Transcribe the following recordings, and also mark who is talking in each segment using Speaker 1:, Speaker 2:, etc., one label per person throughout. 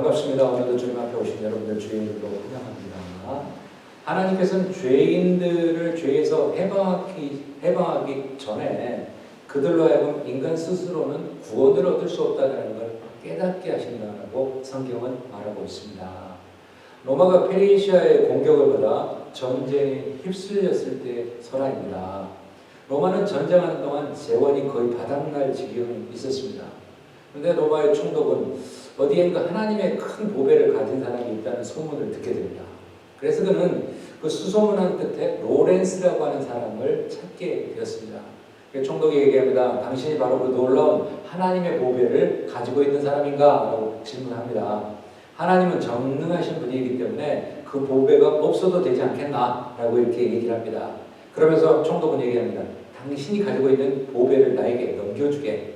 Speaker 1: 반갑습니다. 오늘도 주님 앞에 오신 여러분들 주의 이름으로 환영합니다. 하나님께서는 죄인들을 죄에서 해방하기 전에 그들로 하여금 인간 스스로는 구원을 얻을 수 없다는 걸 깨닫게 하신다고 성경은 말하고 있습니다. 로마가 페르시아의 공격을 받아 전쟁에 휩쓸렸을 때 설화입니다. 로마는 전쟁하는 동안 재원이 거의 바닥날 지경에 있었습니다. 그런데 로마의 총독은 어디엔가 하나님의 큰 보배를 가진 사람이 있다는 소문을 듣게 됩니다. 그래서 그는 그 수소문한 끝에 로렌스라고 하는 사람을 찾게 되었습니다. 총독이 얘기합니다. 당신이 바로 그 놀라운 하나님의 보배를 가지고 있는 사람인가? 라고 질문합니다. 하나님은 전능하신 분이기 때문에 그 보배가 없어도 되지 않겠나? 라고 이렇게 얘기를 합니다. 그러면서 총독은 얘기합니다. 당신이 가지고 있는 보배를 나에게 넘겨주게.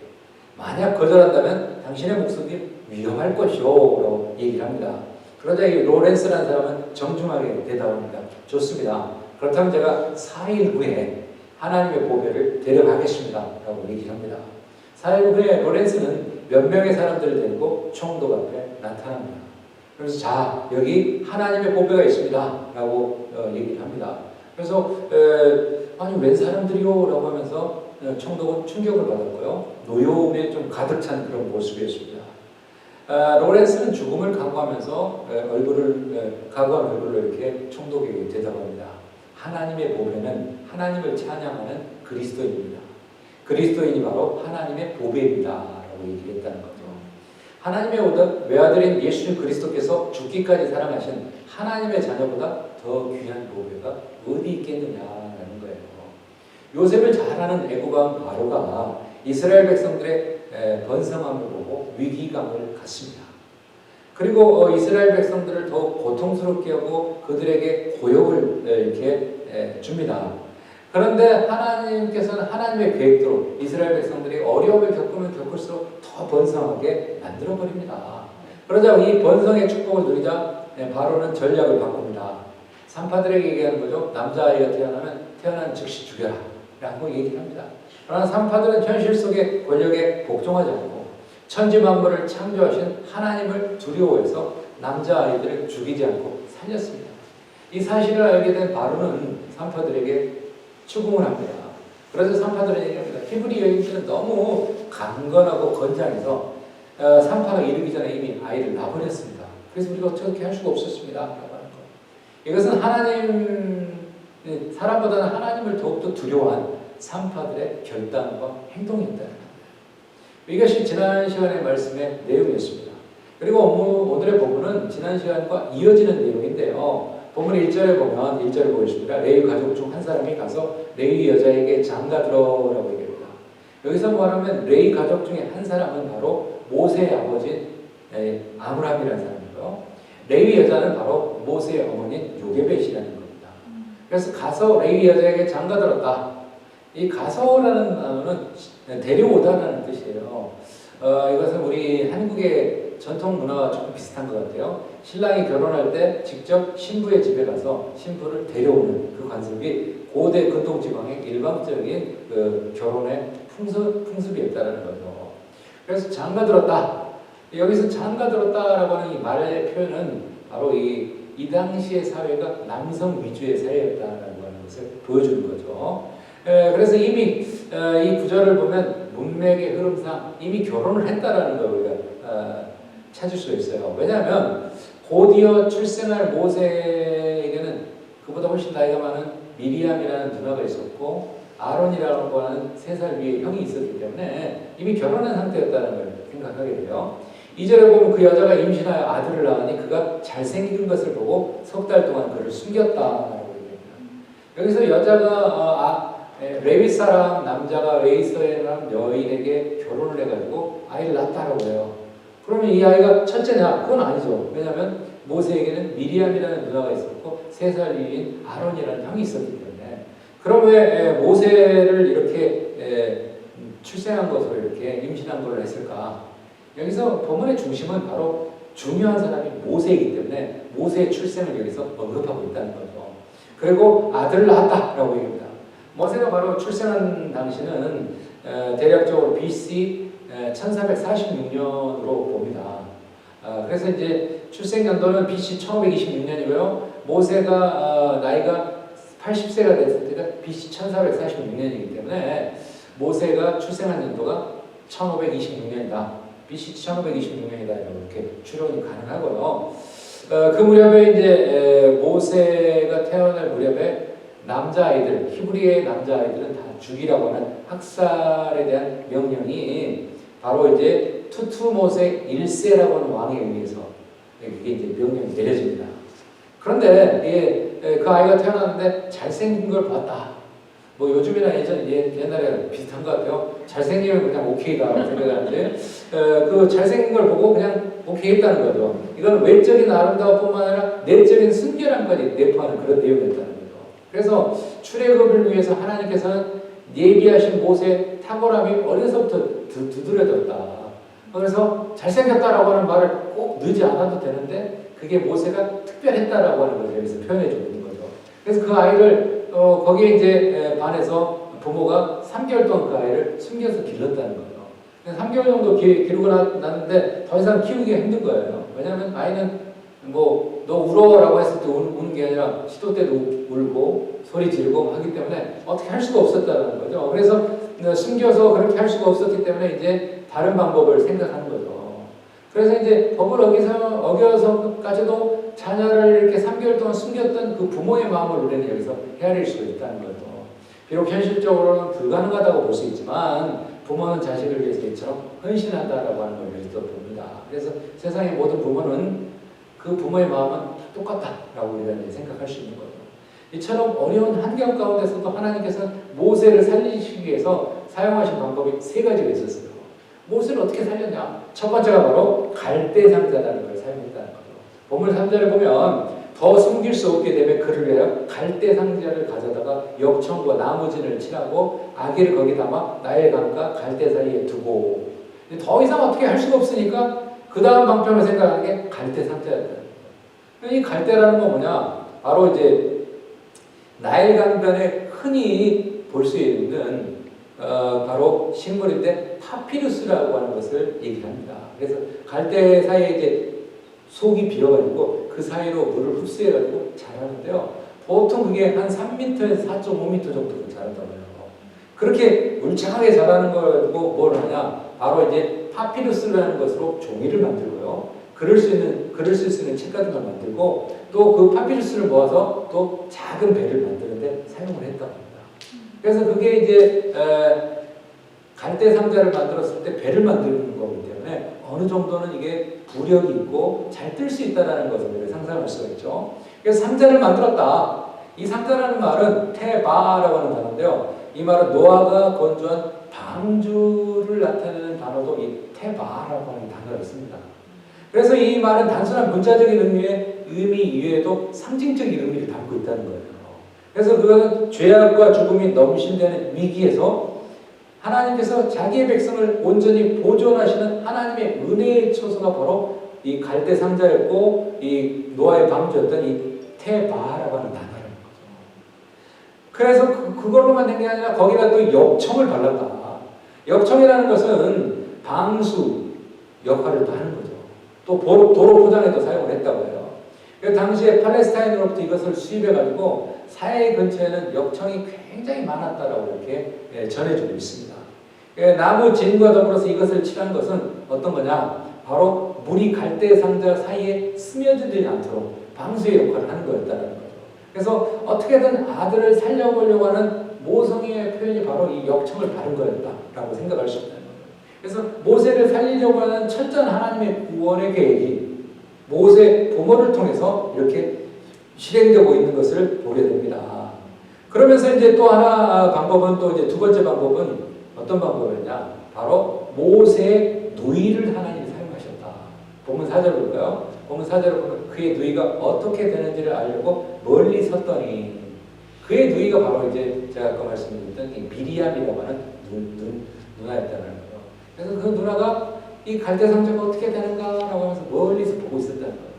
Speaker 1: 만약 거절한다면 당신의 목숨이 위험할 것이오. 라고 얘기를 합니다. 그러자 이 로렌스라는 사람은 정중하게 대답합니다. 좋습니다. 그렇다면 제가 4일 후에 하나님의 보배를 데려가겠습니다. 라고 얘기를 합니다. 4일 후에 로렌스는 몇 명의 사람들을 데리고 총독 앞에 나타납니다. 그래서 자, 여기 하나님의 보배가 있습니다. 라고 얘기를 합니다. 그래서 아니 웬 사람들이요? 라고 하면서 총독은 충격을 받았고요. 노여움에 좀 가득 찬 그런 모습이었습니다. 로렌스는 죽음을 각오하면서 각오한 얼굴로 이렇게 총독에게 대답합니다. 하나님의 보배는 하나님을 찬양하는 그리스도인입니다. 그리스도인이 바로 하나님의 보배입니다. 라고 얘기를 했다는 거죠. 하나님의 외아들인 예수 그리스도께서 죽기까지 사랑하신 하나님의 자녀보다 더 귀한 보배가 어디 있겠느냐라는 거예요. 요셉을 잘 아는 애국왕 바로가 이스라엘 백성들의 번성함을 보고 위기감을 갖습니다. 그리고 이스라엘 백성들을 더욱 고통스럽게 하고 그들에게 고역을 이렇게 줍니다. 그런데 하나님께서는 하나님의 계획대로 이스라엘 백성들이 어려움을 겪으면 겪을수록 더 번성하게 만들어버립니다. 그러자 이 번성의 축복을 누리자 바로는 전략을 바꿉니다. 산파들에게 얘기하는 거죠. 남자아이가 태어난 즉시 죽여라 라고 얘기를 합니다. 그러나 산파들은 현실 속의 권력에 복종하지 않고 천지 만물을 창조하신 하나님을 두려워해서 남자아이들을 죽이지 않고 살렸습니다. 이 사실을 알게 된 바로는 산파들에게 추궁을 합니다. 그래서 산파들은 얘기합니다. 히브리 여인들은 너무 강건하고 건장해서 산파가 이르기 전에 이미 아이를 낳아버렸습니다. 그래서 우리가 어떻게 할 수가 없었습니다. 라고 하는 거예요. 이것은 사람보다는 하나님을 더욱더 두려워한 산파들의 결단과 행동이었다는 겁니다. 이것이 지난 시간의 말씀의 내용이었습니다. 그리고 오늘의 본문은 지난 시간과 이어지는 내용인데요. 본문 1절에 보면 1절을 보겠습니다. 레위 가족 중 한 사람이 가서 레위 여자에게 장가들어라고 얘기합니다. 여기서 말하면 레위 가족 중에 한 사람은 바로 모세의 아버지 아므람이라는 사람이고요. 레위 여자는 바로 모세의 어머니인 요게벳이라는 겁니다. 그래서 가서 레위 여자에게 장가들었다. 이 가서라는 단어는 데려오다라는 뜻이에요. 이것은 우리 한국의 전통 문화와 조금 비슷한 것 같아요. 신랑이 결혼할 때 직접 신부의 집에 가서 신부를 데려오는 그 관습이 고대 근동지방의 일반적인 그 결혼의 풍습이었다는 거죠. 그래서 장가들었다. 여기서 장가들었다라고 하는 이 말의 표현은 바로 이 당시의 사회가 남성 위주의 사회였다라고 하는 것을 보여주는 거죠. 그래서 이미 이 구절을 보면 문맥의 흐름상 이미 결혼을 했다라는 걸 우리가 찾을 수 있어요. 왜냐하면 곧이어 출생할 모세에게는 그보다 훨씬 나이가 많은 미리암이라는 누나가 있었고 아론이라고 하는 3살 위의 형이 있었기 때문에 이미 결혼한 상태였다는 걸 생각하게 돼요. 2절에 보면 그 여자가 임신하여 아들을 낳으니 그가 잘생긴 것을 보고 3달 동안 그를 숨겼다라고 얘기합니다. 여기서 여자가 레위 사람 남자가 레위 사람 여인에게 결혼을 해가지고 아이를 낳았다라고 해요. 그러면 이 아이가 첫째냐? 그건 아니죠. 왜냐하면 모세에게는 미리암이라는 누나가 있었고 3살 위인 아론이라는 형이 있었기 때문에. 그럼 왜 모세를 이렇게 출생한 것으로 이렇게 임신한 걸 했을까? 여기서 본문의 중심은 바로 중요한 사람이 모세이기 때문에 모세의 출생을 여기서 언급하고 있다는 거죠. 그리고 아들을 낳았다라고 얘기합니다. 모세가 바로 출생한 당시는 대략적으로 BC 1446년으로 봅니다. 그래서 이제 출생 연도는 BC 1526년이고요. 모세가 나이가 80세가 됐을 때가 BC 1446년이기 때문에 모세가 출생한 연도가 1526년이다. BC 1526년이다. 이렇게 추론이 가능하고요. 그 무렵에 이제 모세가 태어날 무렵에 남자아이들, 히브리의 남자아이들은 다 죽이라고 하는 학살에 대한 명령이 바로 이제 투투모세 1세라고 하는 왕에 의해서 그게 이제 명령이 내려집니다. 그런데 그 아이가 태어났는데 잘생긴 걸 봤다. 뭐 요즘이나 옛날에 비슷한 것 같아요. 잘생기면 그냥 오케이다라고 생각하는데 그 잘생긴 걸 보고 그냥 오케이 했다는 거죠. 이건 외적인 아름다움뿐만 아니라 내적인 순결함까지 내포하는 그런 내용이었다는 거죠. 그래서 출애굽을 위해서 하나님께서는 예비하신 모세의 탁월함이 어려서부터 두드려졌다. 그래서 잘생겼다라고 하는 말을 꼭 넣지 않아도 되는데 그게 모세가 특별했다라고 하는 걸 여기서 표현해 주고 있는 거죠. 그래서 그 아이를 거기에 이제 반해서 부모가 3개월 동안 그 아이를 숨겨서 길렀다는 거예요. 3개월 정도 기르고 났는데 더 이상 키우기가 힘든 거예요. 왜냐하면 아이는 뭐 너 울어라고 했을 때 우는 게 아니라 시도 때도 울고 소리 지르고 하기 때문에 어떻게 할 수가 없었다는 거죠. 그래서 숨겨서 그렇게 할 수가 없었기 때문에 이제 다른 방법을 생각하는 거죠. 그래서 이제 법을 어겨서까지도 자녀를 이렇게 3개월 동안 숨겼던 그 부모의 마음을 우리는 여기서 헤아릴 수가 있다는 거죠. 비록 현실적으로는 불가능하다고 볼 수 있지만 부모는 자식을 위해서 이처럼 헌신한다라고 하는 걸 여기서 봅니다. 그래서 세상의 모든 부모는 그 부모의 마음은 똑같다라고 우리가 생각할 수 있는 거죠. 이처럼 어려운 환경 가운데서도 하나님께서는 모세를 살리시기 위해서 사용하신 방법이 3가지가 있었어요. 모세를 어떻게 살렸냐? 첫 번째가 바로 갈대상자라는 걸 사용했다는 거죠. 본문 3절에 보면 더 숨길 수 없게 되면 그를 위하여 갈대상자를 가져다가 역청과 나무진을 칠하고 아기를 거기 담아 나일강과 갈대 사이에 두고 더 이상 어떻게 할 수가 없으니까 그 다음 방편을 생각하는 게 갈대상자였다는 거예요. 이 갈대라는 건 뭐냐? 바로 이제 나일강변에 흔히 볼 수 있는 바로 식물인데 파피루스라고 하는 것을 얘기합니다. 그래서 갈대 사이에 이제 속이 비어가지고 그 사이로 물을 흡수해가지고 자라는데요. 보통 그게 한 3m에서 4.5m 정도 자란다고 해요. 그렇게 울창하게 자라는 걸 가지고 뭘 하냐? 바로 이제 파피루스라는 것으로 종이를 만들고요. 글을 쓸 수 있는 책 같은 걸 만들고 또 그 파피루스를 모아서 또 작은 배를 만드는데 사용을 했다고 합니다. 그래서 그게 이제 갈대 상자를 만들었을 때 배를 만드는 거기 때문에 어느 정도는 이게 부력이 있고 잘 뜰 수 있다는 것을 우리가 상상할 수가 있죠. 그래서 상자를 만들었다. 이 상자라는 말은 테바라고 하는 단어인데요. 이 말은 노아가 건조한 방주를 나타내는 단어도 이 테바라고 하는 단어를 씁니다. 그래서 이 말은 단순한 문자적인 의미 이외에도 상징적인 의미를 담고 있다는 거예요. 그래서 그것은 죄악과 죽음이 넘신되는 위기에서 하나님께서 자기의 백성을 온전히 보존하시는 하나님의 은혜의 처소가 바로 이 갈대 상자였고 이 노아의 방주였던 이 테바라고 하는 단어라는 거죠. 그래서 그걸로만 된 게 아니라 거기다 또 역청을 발랐다. 역청이라는 것은 방수 역할을 또 하는 거죠. 또 도로 포장에도 사용을 했다고 해요. 그 당시에 팔레스타인으로부터 이것을 수입해가지고 사해 근처에는 역청이 굉장히 많았다라고 이렇게 전해주고 있습니다. 나무 진과 더불어서 이것을 칠한 것은 어떤 거냐? 바로 물이 갈대 상자 사이에 스며들지 않도록 방수의 역할을 하는 거였다는 거죠. 그래서 어떻게든 아들을 살려보려고 하는 모성애의 표현이 바로 이 역청을 바른 거였다라고 생각할 수 있다는 거예요. 그래서 모세를 살리려고 하는 철저한 하나님의 구원의 계획이 모세 부모를 통해서 이렇게 실행되고 있는 것을 보게 됩니다. 그러면서 이제 또 하나 방법은 또 이제 두 번째 방법은 어떤 방법이었냐? 바로 모세의 누이를 하나님이 사용하셨다. 본문 4절 볼까요? 본문 4절을 보면 그의 누이가 어떻게 되는지를 알려고 멀리 섰더니 그의 누이가 바로 이제 제가 아까 말씀드렸던 이 미리암이라고 하는 누나였다는 거예요. 그래서 그 누나가 이 갈대 상자가 어떻게 되는가라고 하면서 멀리서 보고 있었다는 거예요.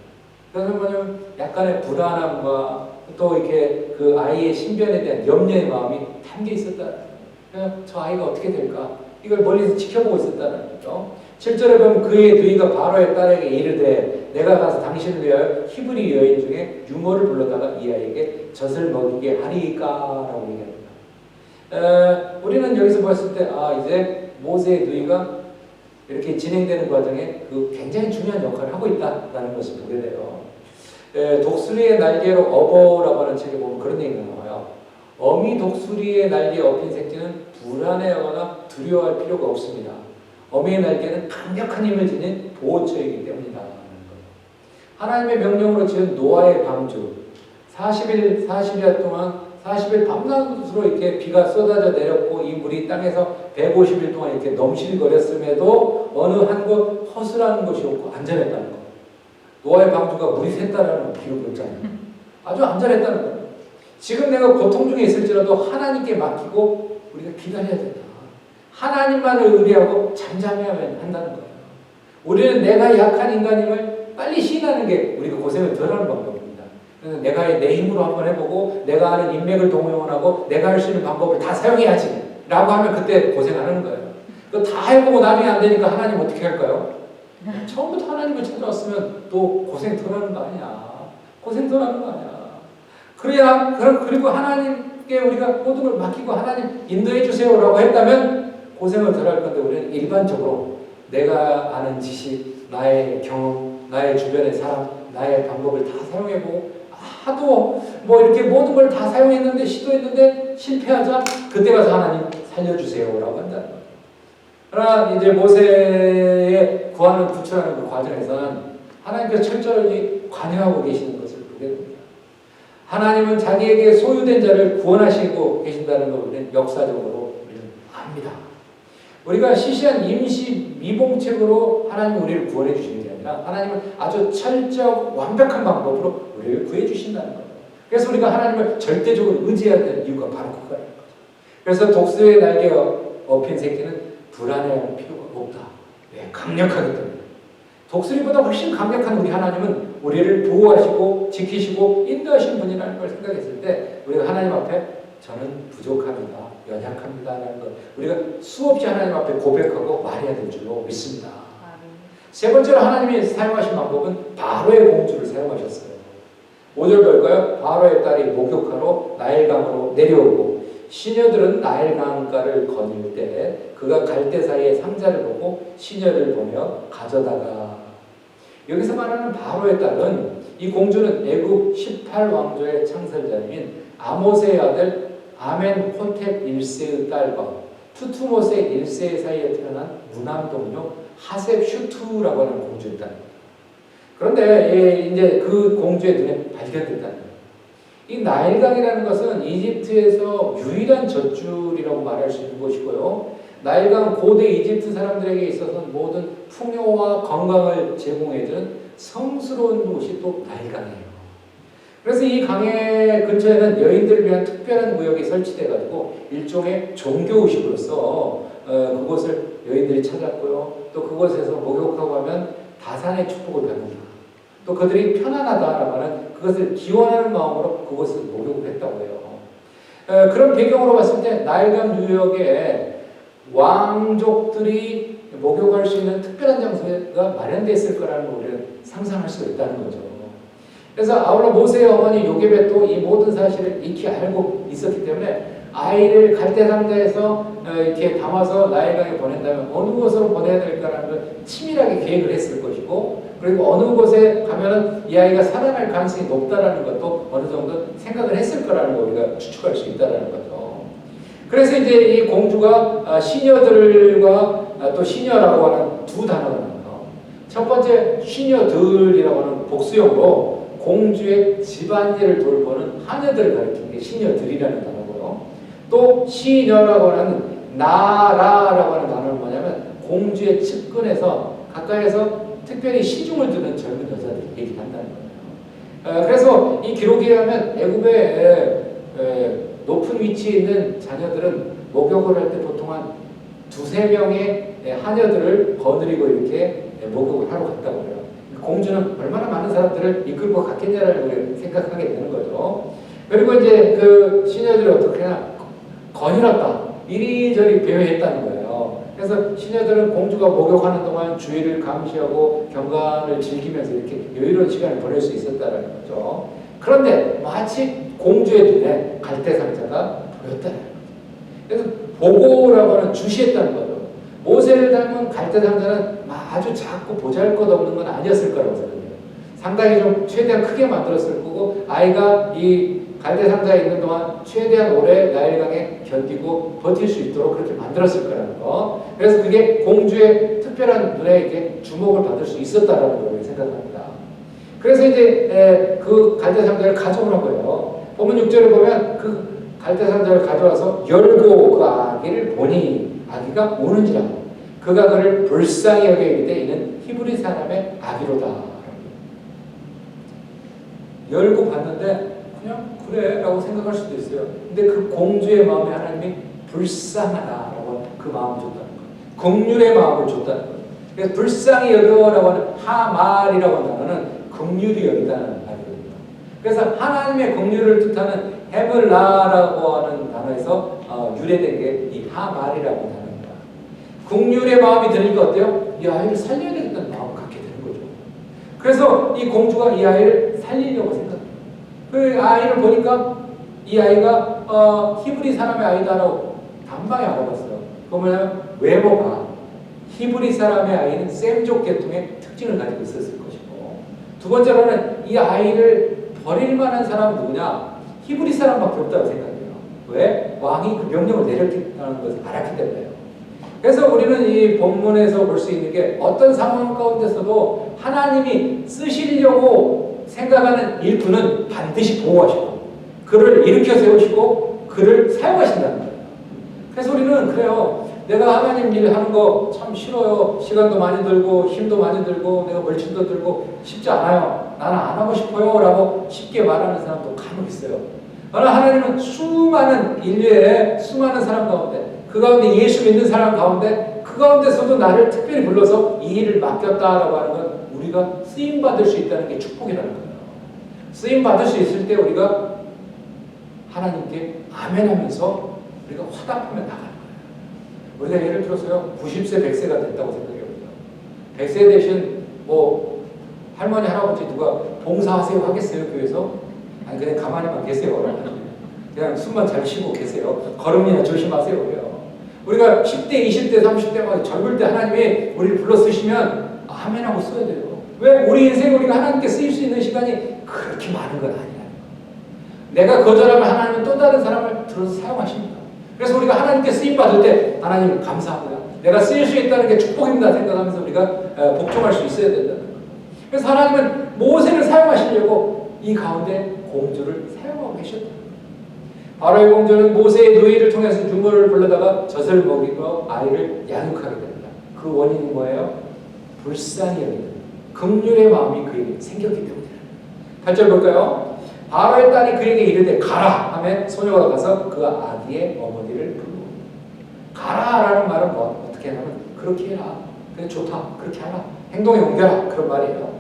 Speaker 1: 그래서 뭐냐면 약간의 불안함과 또 이렇게 그 아이의 신변에 대한 염려의 마음이 담겨 있었다는 거예요. 그냥 저 아이가 어떻게 될까? 이걸 멀리서 지켜보고 있었다는 거죠. 7절에 보면 그의 누이가 바로의 딸에게 이르되 내가 가서 당신을 위하여 히브리 여인 중에 유모를 불러다가 이 아이에게 젖을 먹이게 하리까라고 얘기합니다. 우리는 여기서 봤을 때 이제 모세의 누이가 이렇게 진행되는 과정에 그 굉장히 중요한 역할을 하고 있다는 것을 보게 돼요. 독수리의 날개로 어버라고 하는 책에 보면 그런 얘기가 나와요. 어미 독수리의 날개에 업힌 새끼는 불안해하거나 두려워할 필요가 없습니다. 어미의 날개는 강력한 힘을 지닌 보호처이기 때문이다. 하나님의 명령으로 지은 노아의 방주 40일 동안 40일 밤낮으로 이렇게 비가 쏟아져 내렸고 이 물이 땅에서 150일 동안 이렇게 넘실거렸음에도 어느 한 곳 허술한 곳이 없고 안전했다는 거. 노아의 방주가 물이 샜다라는 기록이 있잖아요. 아주 안전했다는 거예요. 지금 내가 고통 중에 있을지라도 하나님께 맡기고 우리가 기다려야 된다. 하나님만을 의뢰하고 잠잠히 하면 한다는 거예요. 우리는 내가 약한 인간임을 빨리 시인하는 게 우리가 고생을 덜하는 방법입니다. 그래서 내가 내 힘으로 한번 해보고 내가 아는 인맥을 동원하고 내가 할 수 있는 방법을 다 사용해야지 라고 하면 그때 고생하는 거예요. 그거 다 해보고 나중에 안 되니까 하나님 어떻게 할까요? 처음부터 하나님을 찾아왔으면 또 고생 덜하는 거 아니야. 고생 덜하는 거 아니야. 그리고 하나님께 우리가 모든 걸 맡기고 하나님 인도해 주세요라고 했다면 고생을 덜 할 건데 우리는 일반적으로 내가 아는 지식, 나의 경험, 나의 주변의 사람, 나의 방법을 다 사용해보고 하도 뭐 이렇게 모든 걸 다 사용했는데 시도했는데 실패하자 그때 가서 하나님 살려주세요라고 한다는 거예요. 그러나 이제 모세의 구하는 구출하는 그 과정에서는 하나님께서 철저히 관여하고 계시는 것을 보게 됩니다. 하나님은 자기에게 소유된 자를 구원하시고 계신다는 걸 우리는 역사적으로 우리는 압니다. 우리가 시시한 임시 미봉책으로 하나님이 우리를 구원해 주시는 게 아니라 하나님은 아주 철저하고 완벽한 방법으로 우리를 구해 주신다는 거예요. 그래서 우리가 하나님을 절대적으로 의지해야 되는 이유가 바로 그거예요. 그래서 독수리의 날개가 업힌 새끼는 불안해할 필요가 없다. 네, 강력하기 때문에. 독수리보다 훨씬 강력한 우리 하나님은 우리를 보호하시고 지키시고 인도하시는 분이라는 걸 생각했을 때 우리가 하나님 앞에 저는 부족합니다. 연약합니다. 라는 걸 우리가 수없이 하나님 앞에 고백하고 말해야 될 줄로 믿습니다. 세 번째로 하나님이 사용하신 방법은 바로의 공주를 사용하셨어요. 5절 볼까요? 바로의 딸이 목욕하러 나일강으로 내려오고 시녀들은 나일강가를 거닐 때 그가 갈대 사이에 상자를 보고 시녀를 보며 가져다가 여기서 말하는 바로의 딸은 이 공주는 애굽 18왕조의 창설자인 아모스의 아들 아멘호텝 1세의 딸과 투투모세 1세 사이에 태어난 무남동료 하셉 슈투라고 하는 공주였다는 거예요. 그런데 이제 그 공주의 눈에 발견됐다는 거예요. 이 나일강이라는 것은 이집트에서 유일한 젖줄이라고 말할 수 있는 곳이고요. 나일강 고대 이집트 사람들에게 있어서는 모든 풍요와 건강을 제공해준 성스러운 곳이 또 나일강이에요. 그래서 이 강의 근처에는 여인들을 위한 특별한 구역이 설치돼가지고 일종의 종교의식으로서 그곳을 여인들이 찾았고요. 또 그곳에서 목욕하고 하면 다산의 축복을 받는다. 또 그들이 편안하다라고 하는 그것을 기원하는 마음으로 그곳을 목욕을 했다고 해요. 그런 배경으로 봤을 때 나일강 유역에 왕족들이 목욕할 수 있는 특별한 장소가 마련됐을 거라는 걸 우리는 상상할 수가 있다는 거죠. 그래서 아울러 모세의 어머니 요게벳도 이 모든 사실을 익히 알고 있었기 때문에 아이를 갈대 상자에서 이렇게 담아서 나일강에 보낸다면 어느 곳으로 보내야 될까라는 걸 치밀하게 계획을 했을 것이고 그리고 어느 곳에 가면은 이 아이가 살아날 가능성이 높다라는 것도 어느 정도 생각을 했을 거라는 걸 우리가 추측할 수 있다라는 거죠. 그래서 이제 이 공주가 시녀들과 또 시녀라고 하는 두 단어가 나와요. 첫 번째 시녀들이라고 하는 복수형으로 공주의 집안일을 돌보는 하녀들을 가리키는 게 시녀들이라는 단어고요. 또 시녀라고 하는 나라라고 하는 단어는 뭐냐면 공주의 측근에서 가까이에서 특별히 시중을 두는 젊은 여자들 얘기를 한다는 거예요. 그래서 이 기록에 의하면 애굽의 높은 위치에 있는 자녀들은 목욕을 할 때 보통 한 두세 명의 하녀들을 거느리고 이렇게 목욕을 하러 갔다고 해요. 공주는 얼마나 많은 사람들을 이끌고 갔겠냐라고 생각하게 되는 거죠. 그리고 이제 그 시녀들이 어떻게 하냐, 거닐었다. 이리저리 배회했다는 거예요. 그래서 그래서 시녀들은 공주가 목욕하는 동안 주위를 감시하고 경관을 즐기면서 이렇게 여유로운 시간을 보낼 수 있었다는 거죠. 그런데 마치 공주의 눈에 갈대상자가 보였다는 거죠. 그래서 보고라고 하는 주시했다는 거죠. 모세를 닮은 갈대상자는 아주 작고 보잘것없는 건 아니었을 거라고 생각해요. 상당히 좀 최대한 크게 만들었을 거고 아이가 이 갈대상자에 있는 동안 최대한 오래 나일강에 견디고 버틸 수 있도록 그렇게 만들었을 거라는 거. 그래서 그게 공주의 특별한 눈에 이렇게 주목을 받을 수 있었다라는 걸 생각합니다. 그래서 이제 그 갈대상자를 가져오는 거예요. 본문 6절에 보면 그 갈대상자를 가져와서 열고 그 아기를 보니 아기가 우는지라 그가 그를 불쌍히 여겨 이르되 이는 히브리 사람의 아기로다. 열고 봤는데 그냥 그래 라고 생각할 수도 있어요. 근데 그 공주의 마음에 하나님이 불쌍하다라고 그 마음을 줬다는 거예요. 긍휼의 마음을 줬다는 거예요. 그래서 불쌍히 여겨라고 하는 하말이라고 하는 단어는 긍휼이 여기다는 말이거든요. 그래서 하나님의 긍휼을 뜻하는 헤블라라고 하는 단어에서 유래된 게 이 하말이라고 하는 단어입니다. 긍휼의 마음이 드니까 어때요? 이 아이를 살려야 되겠다는 마음을 갖게 되는 거죠. 그래서 이 공주가 이 아이를 살리려고 생각해요. 그 아이를 보니까 이 아이가 히브리 사람의 아이다라고 단방에 알아봤어요. 그 뭐냐면 외모가 히브리 사람의 아이는 셈족 계통의 특징을 가지고 있었을 것이고, 두 번째로는 이 아이를 버릴 만한 사람은 누구냐? 히브리 사람밖에 없다고 생각해요. 왜? 왕이 그 명령을 내렸다는 것을 알았기 때문에요. 그래서 우리는 이 본문에서 볼 수 있는 게 어떤 상황 가운데서도 하나님이 쓰시려고 생각하는 일꾼은 반드시 보호하시고 그를 일으켜 세우시고 그를 사용하신다는 거예요. 그래서 우리는 그래요. 내가 하나님 일 하는 거 참 싫어요. 시간도 많이 들고 힘도 많이 들고 내가 멀침도 들고 쉽지 않아요. 나는 안 하고 싶어요 라고 쉽게 말하는 사람도 간혹 있어요. 그러나 하나님은 수많은 인류의 수많은 사람 가운데 그 가운데 예수 믿는 사람 가운데 그 가운데서도 나를 특별히 불러서 이 일을 맡겼다라고 하는 건 우리가 쓰임받을 수 있다는 게 축복이라는 거예요. 쓰임받을 수 있을 때 우리가 하나님께 아멘하면서 우리가 화답하며 나가는 거예요. 우리가 예를 들어서요 90세 100세가 됐다고 생각해봅니다. 100세 대신 뭐 할머니 할아버지 누가 봉사하세요 하겠어요 교회에서? 아니 그냥 가만히만 계세요. 그냥 숨만 잘 쉬고 계세요. 걸음이나 조심하세요. 그래요. 우리가 10대 20대 30대 젊을 때 하나님이 우리를 불러 쓰시면 아멘하고 써야 돼요. 왜? 우리 인생 우리가 하나님께 쓰일 수 있는 시간이 그렇게 많은 건 아니라는 거예요. 내가 거절하면 하나님은 또 다른 사람을 들어서 사용하십니다. 그래서 우리가 하나님께 쓰임받을 때 하나님 감사합니다. 내가 쓰일 수 있다는 게 축복입니다 생각하면서 우리가 복종할 수 있어야 된다는 거예요. 그래서 하나님은 모세를 사용하시려고 이 가운데 공주를 사용하고 계셨다. 바로의 공주는 모세의 누이를 통해서 유물을 불러다가 젖을 먹이고 아이를 양육하게 됩니다. 그 원인이 뭐예요? 불쌍히 여기는 긍휼의 마음이 그에게 생겼기 때문이에요. 8절 볼까요? 바로의 딸이 그에게 이르되 가라 하면 소녀가 가서 그 아기의 어머니를 부르고, 가라라는 말은 뭐 어떻게 하면 그렇게 해라, 그래 좋다, 그렇게 하라, 행동에 옮겨라 그런 말이에요.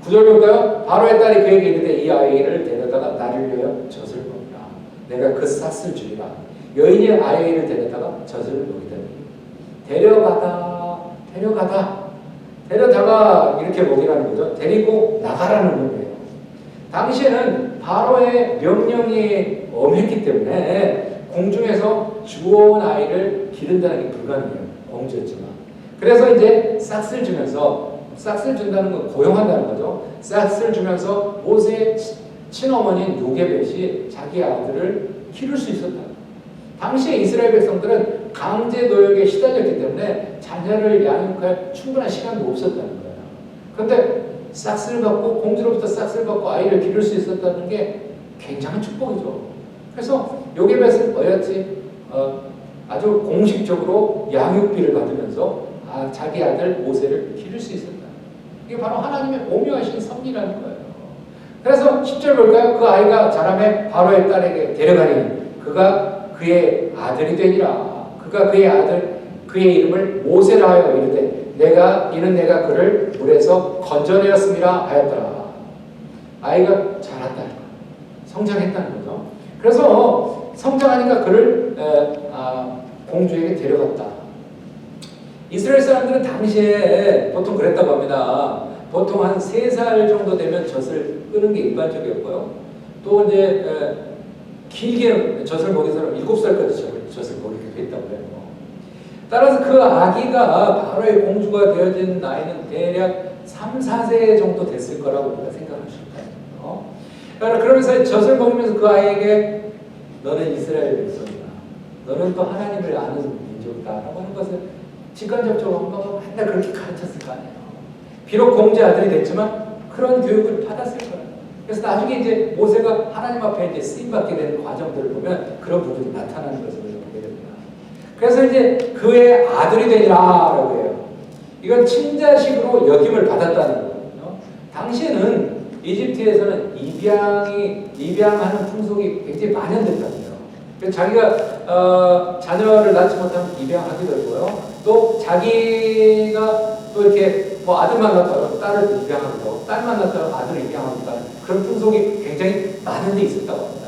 Speaker 1: 9절 볼까요? 바로의 딸이 그에게 이르되 이 아이를 데려다가 나를 위하여 젖을 먹이라, 내가 그 싹을 주리라. 여인이 아이를 데려다가 젖을 먹이더니 데려다가 이렇게 먹이라는 거죠. 데리고 나가라는 의미예요. 당시에는 바로의 명령이 엄했기 때문에 궁중에서 주워온 아이를 기른다는 게 불가능해요. 공주였지만. 그래서 이제 싹을 주면서, 싹을 준다는 건 고용한다는 거죠. 싹을 주면서 모세의 친어머니인 요게벳이 자기 아들을 기를 수 있었다. 당시에 이스라엘 백성들은 강제 노역에 시달렸기 때문에 자녀를 양육할 충분한 시간도 없었다는 거예요. 그런데 싹스를 받고, 공주로부터 싹스를 받고 아이를 기를 수 있었다는 게 굉장한 축복이죠. 그래서 요게벳은 뭐였지? 아주 공식적으로 양육비를 받으면서 자기 아들 모세를 기를 수 있었다. 이게 바로 하나님의 오묘하신 섭리라는 거예요. 그래서 10절 볼까요? 그 아이가 자라매 바로의 딸에게 데려가니 그가 그의 아들이 되니라. 그가 그의 아들, 그의 이름을 모세라 하여 이르되 이는 내가 그를 물에서 건져내었음이라 하였더라. 아이가 자랐다는 거예요. 성장했다는 거죠. 그래서 성장하니까 그를 공주에게 데려갔다. 이스라엘 사람들은 당시에 보통 그랬다고 합니다. 보통 한 3살 정도 되면 젖을 끄는 게 일반적이었고요. 또 이제 길게 젖을 먹인 사람은 7살까지 젖을 먹이기도 했다고 해요. 따라서 그 아기가 바로의 공주가 되어진 나이는 대략 3, 4세 정도 됐을 거라고 우리가 생각할 수 있다. 그러면서 젖을 먹으면서 그 아이에게 너는 이스라엘 백성이다. 너는 또 하나님을 아는 민족이다. 라고 하는 것을 직관적으로 엄마가 맨날 그렇게 가르쳤을 거 아니에요. 비록 공주 아들이 됐지만 그런 교육을 받았을 거예요. 그래서 나중에 이제 모세가 하나님 앞에 이제 쓰임받게 되는 과정들을 보면 그런 부분이 나타나는 것을 보게 됩니다. 그래서 이제 그의 아들이 되리라라고 해요. 이건 친자식으로 여김을 받았다는 거예요. 당시에는 이집트에서는 입양하는 풍속이 굉장히 만연됐다는 거예요. 그래서 자기가 자녀를 낳지 못하면 입양하기도 하고요. 또 자기가 또 이렇게 뭐 아들만 낳다가 딸을 입양하기도 하고 딸만 낳다가 아들을 입양하기도 하는 그런 풍속이 굉장히 많은 데 있었다고 합니다.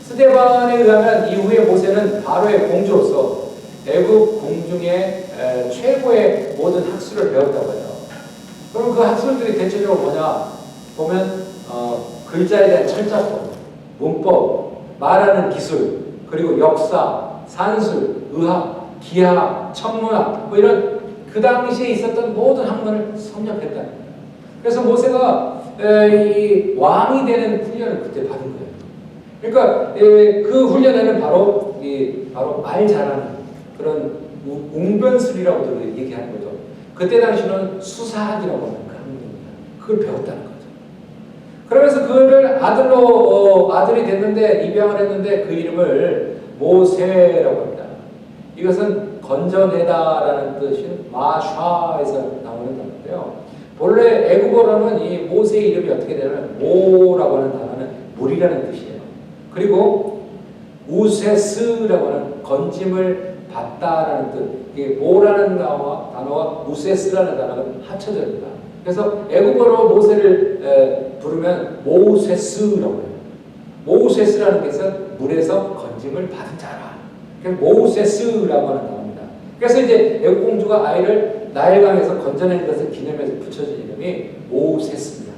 Speaker 1: 스데반에 의하면 이후에 모세는 바로의 공주로서 애굽 궁중의 최고의 모든 학술을 배웠다고 해요. 그럼 그 학술들이 대체적으로 뭐냐 보면 글자에 대한 철자법, 문법, 말하는 기술, 그리고 역사, 산술, 의학, 기하학, 천문학 뭐 이런 그 당시에 있었던 모든 학문을 섭렵했다는 거예요. 그래서 모세가 이 왕이 되는 훈련을 그때 받은 거예요. 그러니까 그 훈련에는 바로 말 잘하는 그런 웅변술이라고 얘기하는 거죠. 그때 당시는 수사학이라고 하는 그런 겁니다. 그걸 배웠다는 거죠. 그러면서 그를 아들이 됐는데 입양을 했는데 그 이름을 모세라고 합니다. 이것은 건져내다라는 뜻인 마샤에서 나오는 단어인데요. 본래 애국어로는 이 모세의 이름이 어떻게 되냐면 모라고 하는 단어는 물이라는 뜻이에요. 그리고 우세스라고 하는 건짐을 받다라는 뜻. 이게 모라는 단어와 우세스라는 단어가 합쳐집니다. 그래서 애국어로 모세를 부르면 모세스라고 해요. 모세스라는 것은 물에서 건짐을 받은 자라. 모세스라고 하는 단어입니다. 그래서 이제 애국 공주가 아이를 나일강에서 건져낸 것을 기념해서 붙여진 이름이 모세스입니다.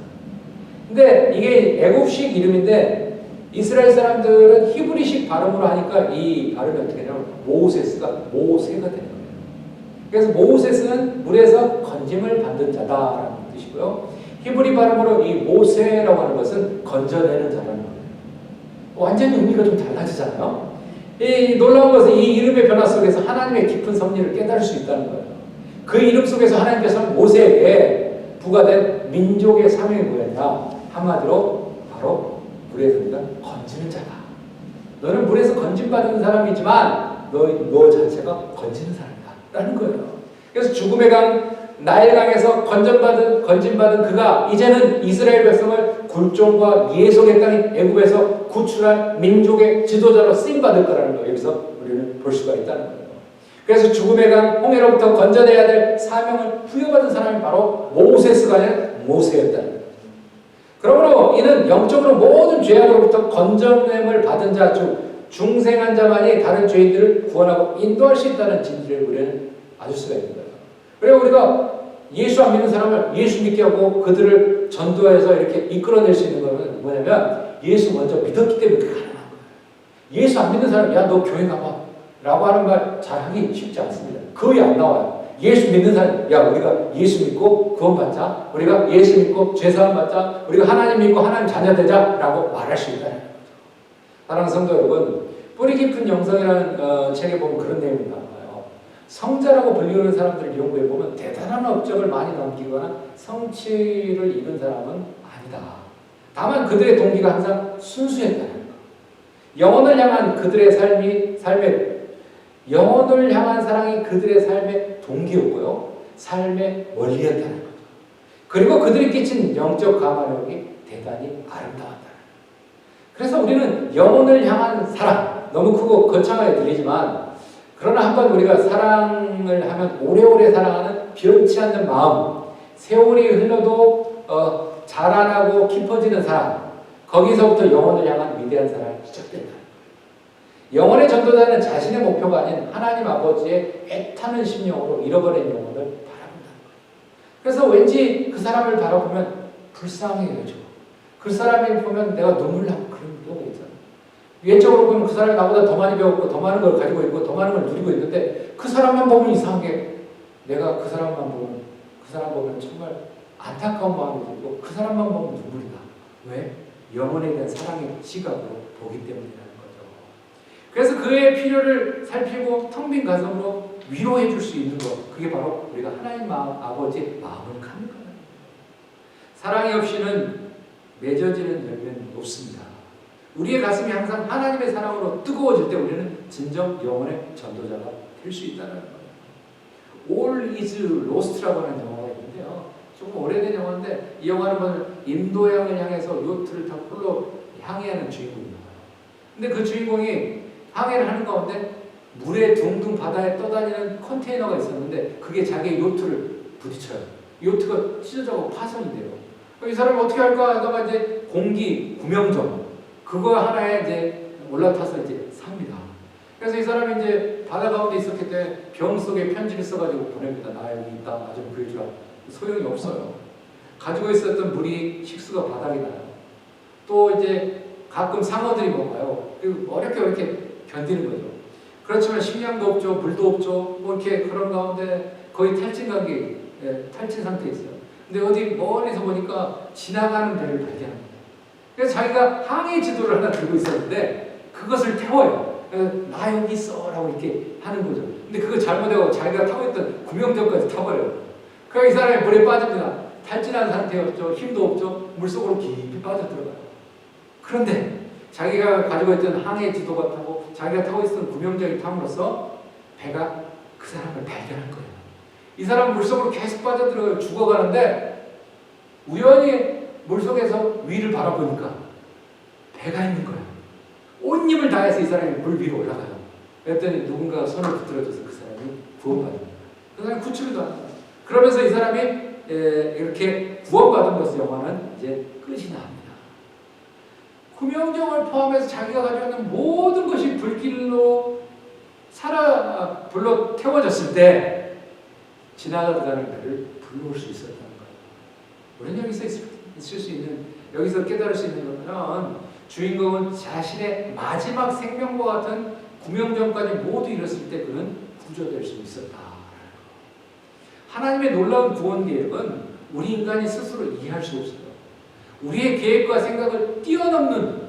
Speaker 1: 근데 이게 애국식 이름인데 이스라엘 사람들은 히브리식 발음으로 하니까 이 발음이 어떻게 되냐면 모세스가 모세가 되는 거예요. 그래서 모세스는 물에서 건짐을 받는 자다라는 뜻이고요. 히브리 발음으로 이 모세라고 하는 것은 건져내는 자라는 거예요. 완전히 의미가 좀 달라지잖아요. 이 놀라운 것은 이 이름의 변화 속에서 하나님의 깊은 섭리를 깨달을 수 있다는 거예요. 그 이름 속에서 하나님께서 모세에게 부과된 민족의 사명이 뭐였냐? 한마디로 바로 물에서 네가 건지는 자다. 너는 물에서 건짐받은 사람이지만 너 자체가 건지는 사람이다. 라는 거예요. 그래서 죽음의 강 나일강에서 건짐받은 그가 이제는 이스라엘 백성을 굴종과 예속의 땅인 애굽에서 구출할 민족의 지도자로 쓰임받을 거라는 거예요. 여기서 우리는 볼 수가 있다는 거예요. 그래서 죽음의 강 홍해로부터 건져내야 될 사명을 부여받은 사람이 바로 모세스가 아니라 모세였다는 거예요. 그러므로 이는 영적으로 모든 죄악으로부터 건져냄을 받은 자 중 중생한 자만이 다른 죄인들을 구원하고 인도할 수 있다는 진리를 우리는 알 수가 있는 거예요. 그리고 우리가 예수 안 믿는 사람을 예수 믿게 하고 그들을 전도해서 이렇게 이끌어낼 수 있는 것은 뭐냐면 예수 먼저 믿었기 때문에 그게 가능한 거예요. 예수 안 믿는 사람, 야, 너 교회 가봐. 라고 하는 말 잘 하기 쉽지 않습니다. 거의 안 나와요. 예수 믿는 사람, 야, 우리가 예수 믿고 구원받자. 우리가 예수 믿고 죄사함 받자. 우리가 하나님 믿고 하나님 자녀 되자. 라고 말할 수 있다는 거죠. 사랑하는 성도 여러분, 뿌리 깊은 영성이라는 책에 보면 그런 내용이 나와요. 성자라고 불리우는 사람들을 연구해 보면 대단한 업적을 많이 넘기거나 성취를 이룬 사람은 아니다. 다만 그들의 동기가 항상 순수했다는 것. 영혼을 향한 그들의 영혼을 향한 사랑이 그들의 삶의 동기였고요. 삶의 원리였다는 것. 그리고 그들이 끼친 영적 감화력이 대단히 아름다웠다는 것. 그래서 우리는 영혼을 향한 사랑, 너무 크고 거창하게 들리지만 그러나 한번 우리가 사랑을 하면 오래오래 사랑하는 변치 않는 마음, 세월이 흘러도 자라나고 깊어지는 사랑, 거기서부터 영혼을 향한 위대한 사랑이 시작된다. 영혼의 전도자는 자신의 목표가 아닌 하나님 아버지의 애타는 심령으로 잃어버린 영혼을 바라본다. 그래서 왠지 그 사람을 바라보면 불쌍해요. 그 사람이 보면 내가 눈물 나고 그런 경우가 있잖아요. 외적으로 보면 그 사람이 나보다 더 많이 배웠고 더 많은 걸 가지고 있고 더 많은 걸 누리고 있는데 그 사람만 보면 이상하게 내가 그 사람만 보면 그 사람 보면 정말 안타까운 마음이 들고 그 사람만 보면 눈물이 나. 왜? 영혼에 대한 사랑의 시각으로 보기 때문이라는 거죠. 그래서 그의 필요를 살피고 텅 빈 가슴으로 위로해 줄 수 있는 것, 그게 바로 우리가 하나님 아버지의 마음을 갖는 거예요. 사랑이 없이는 맺어지는 열매는 없습니다. 우리의 가슴이 항상 하나님의 사랑으로 뜨거워질 때 우리는 진정 영혼의 전도자가 될 수 있다는 거예요. All is Lost라고 하는 영화가 있는데요. 조금 오래된 영화인데 이 영화는 뭐 인도양을 향해서 요트를 타고 홀로 항해하는 주인공이 나와요. 근데 그 주인공이 항해를 하는 가운데 물에 둥둥 바다에 떠다니는 컨테이너가 있었는데 그게 자기의 요트를 부딪혀요. 요트가 찢어져서 파손이 돼요. 이 사람이 어떻게 할까 하다가 이제 공기 구명정 그거 하나에 이제 올라타서 이제 삽니다. 그래서 이 사람이 이제 바다 가운데 있었기 때문에 병 속에 편지를 써가지고 보냅니다. 나 여기 있다. 나 좀 구해주라. 소용이 없어요. 가지고 있었던 물이 식수가 바닥이 나요. 또 이제 가끔 상어들이 먹어요. 그리고 어렵게 견디는 거죠. 그렇지만 식량도 없죠. 물도 없죠. 뭐 이렇게 그런 가운데 거의 탈진 관계, 탈진 상태에 있어요. 근데 어디 멀리서 보니까 지나가는 배를 발견합니다. 그래서 자기가 항해 지도를 하나 들고 있었는데 그것을 태워요. 나 여기 있어 라고 이렇게 하는 거죠. 근데 그거 잘못하고 자기가 타고 있던 구명정까지 타버려요. 그러니까 이 사람이 물에 빠집니다. 탈진한 상태였죠. 힘도 없죠. 물속으로 깊이 빠져들어가요. 그런데 자기가 가지고 있던 항해 지도가 타고 자기가 타고 있었던 구명정이 탐으로써 배가 그 사람을 발견한 거예요. 이 사람은 물속으로 계속 빠져들어가요. 죽어가는데 우연히 물속에서 위를 바라보니까 배가 있는 거예요. 온 힘을 다해서 이 사람이 물 위로 올라가요. 그랬더니 누군가가 손을 붙들어줘서 그 사람이 구원받습니다. 그 사람이 구출도 안 해요. 그러면서 이 사람이 이렇게 구원받은 것의 영화는 이제 끝이 납니다. 구명정을 포함해서 자기가 가지고 있는 모든 것이 불길로 불로 태워졌을 때 지나가는 배를 불러올 수 있었다는 거예요. 우리는 여기서 있을 수 있는, 여기서 깨달을 수 있는 것은 주인공은 자신의 마지막 생명과 같은 구명정까지 모두 이뤘을 때 그는 구조될 수 있었다. 하나님의 놀라운 구원 계획은 우리 인간이 스스로 이해할 수 없어요. 우리의 계획과 생각을 뛰어넘는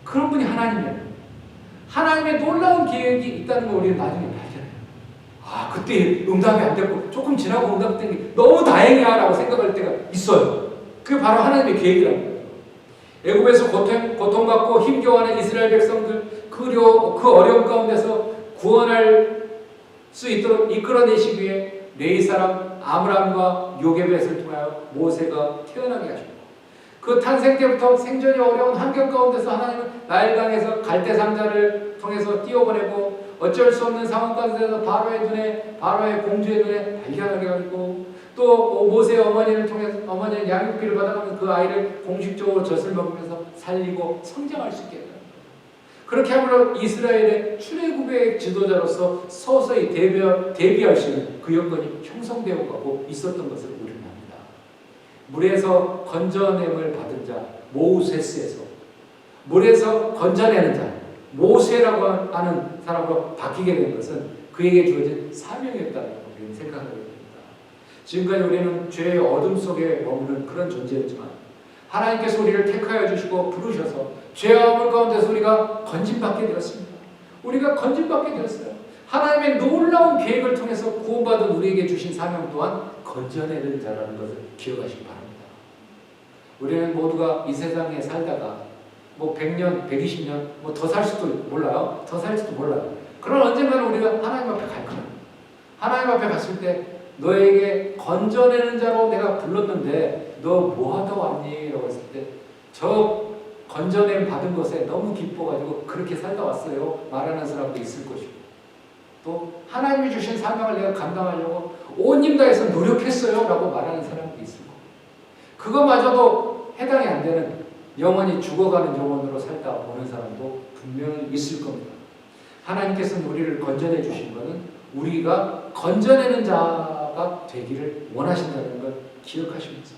Speaker 1: 그런 분이 하나님이에요. 하나님의 놀라운 계획이 있다는 걸 우리는 나중에 발견해요. 아, 그때 응답이 안 됐고 조금 지나고 응답된 게 너무 다행이야 라고 생각할 때가 있어요. 그게 바로 하나님의 계획이라는 거예요. 애굽에서 고통받고 힘겨워하는 이스라엘 백성들 그 어려움 가운데서 구원할 수 있도록 이끌어내시기 위해 레위 사람 아므람과 요게벳을 통하여 모세가 태어나게 하셨고 그 탄생 때부터 생존이 어려운 환경 가운데서 하나님은 나일강에서 갈대상자를 통해서 띄워보내고 어쩔 수 없는 상황 가운데서 바로의 공주의 눈에 발견하게 하고 또 모세의 어머니를 통해서 어머니의 양육비를 받아가면서 그 아이를 공식적으로 젖을 먹으면서 살리고 성장할 수 있게 합니다. 그렇게 함으로 이스라엘의 출애굽의 지도자로서 서서히 대비할 수 있는 그 여건이 형성되어 가고 있었던 것을 우리는 압니다. 물에서 건져냄을 받은 자 모세스에서 물에서 건져내는 자 모세라고 하는 사람으로 바뀌게 된 것은 그에게 주어진 사명이었다고 우리는 생각하게 됩니다. 지금까지 우리는 죄의 어둠 속에 머무는 그런 존재였지만 하나님께서 우리를 택하여 주시고 부르셔서 죄와 어둠 가운데서 우리가 건짐받게 되었습니다. 우리가 건짐받게 되었어요. 하나님의 놀라운 계획을 통해서 구원받은 우리에게 주신 사명 또한 건져내는 자라는 것을 기억하시기 바랍니다. 우리는 모두가 이 세상에 살다가 뭐 100년, 120년 뭐 더 살 수도 몰라요. 더 살지도 몰라요. 그러나 언젠가는 우리가 하나님 앞에 갈 거예요. 하나님 앞에 갔을 때 너에게 건져내는 자로 내가 불렀는데 너 뭐하다 왔니? 라고 했을 때 저 건져냄 받은 것에 너무 기뻐가지고 그렇게 살다 왔어요. 말하는 사람도 있을 것이고 또 하나님이 주신 사명을 내가 감당하려고 온 힘 다해서 노력했어요. 라고 말하는 사람도 있을 거고 그거마저도 해당이 안 되는 영원히 죽어가는 영혼으로 살다 오는 사람도 분명히 있을 겁니다.
Speaker 2: 하나님께서는 우리를 건져내 주신 것은 우리가 건져내는 자가 되기를 원하신다는 걸 기억하시면서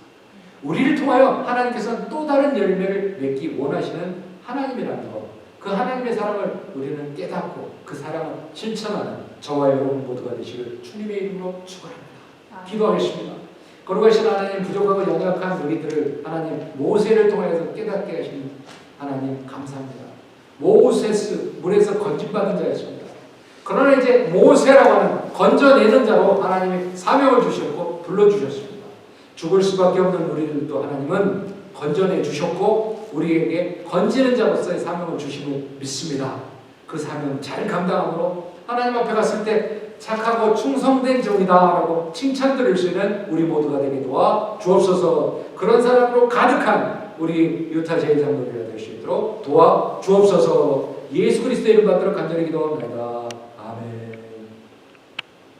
Speaker 2: 우리를 통하여 하나님께서는 또 다른 열매를 맺기 원하시는 하나님이라는 것, 그 하나님의 사랑을 우리는 깨닫고 그 사랑을 실천하는 저와 여러분 모두가 되시길 주님의 이름으로 축원합니다. 기도하겠습니다. 거룩하신 하나님, 부족하고 연약한 우리들을 하나님 모세를 통해서 깨닫게 하신 하나님 감사합니다. 모세스 물에서 건진받은 자였습니다. 그러나 이제 모세라고 하는 건져내는 자로 하나님이 사명을 주셨고 불러주셨습니다. 죽을 수밖에 없는 우리들도 하나님은 건져내 주셨고 우리에게 건지는 자로서의 사명을 주심을 믿습니다. 그 사명 잘 감당함으로 하나님 앞에 갔을 때 착하고 충성된 종이다 라고 칭찬 들을 수 있는 우리 모두가 되게 도와 주옵소서. 그런 사람으로 가득한 우리 유타 제일장로리가 될 수 있도록 도와 주옵소서. 예수 그리스도의 이름 받들어 간절히 기도합니다.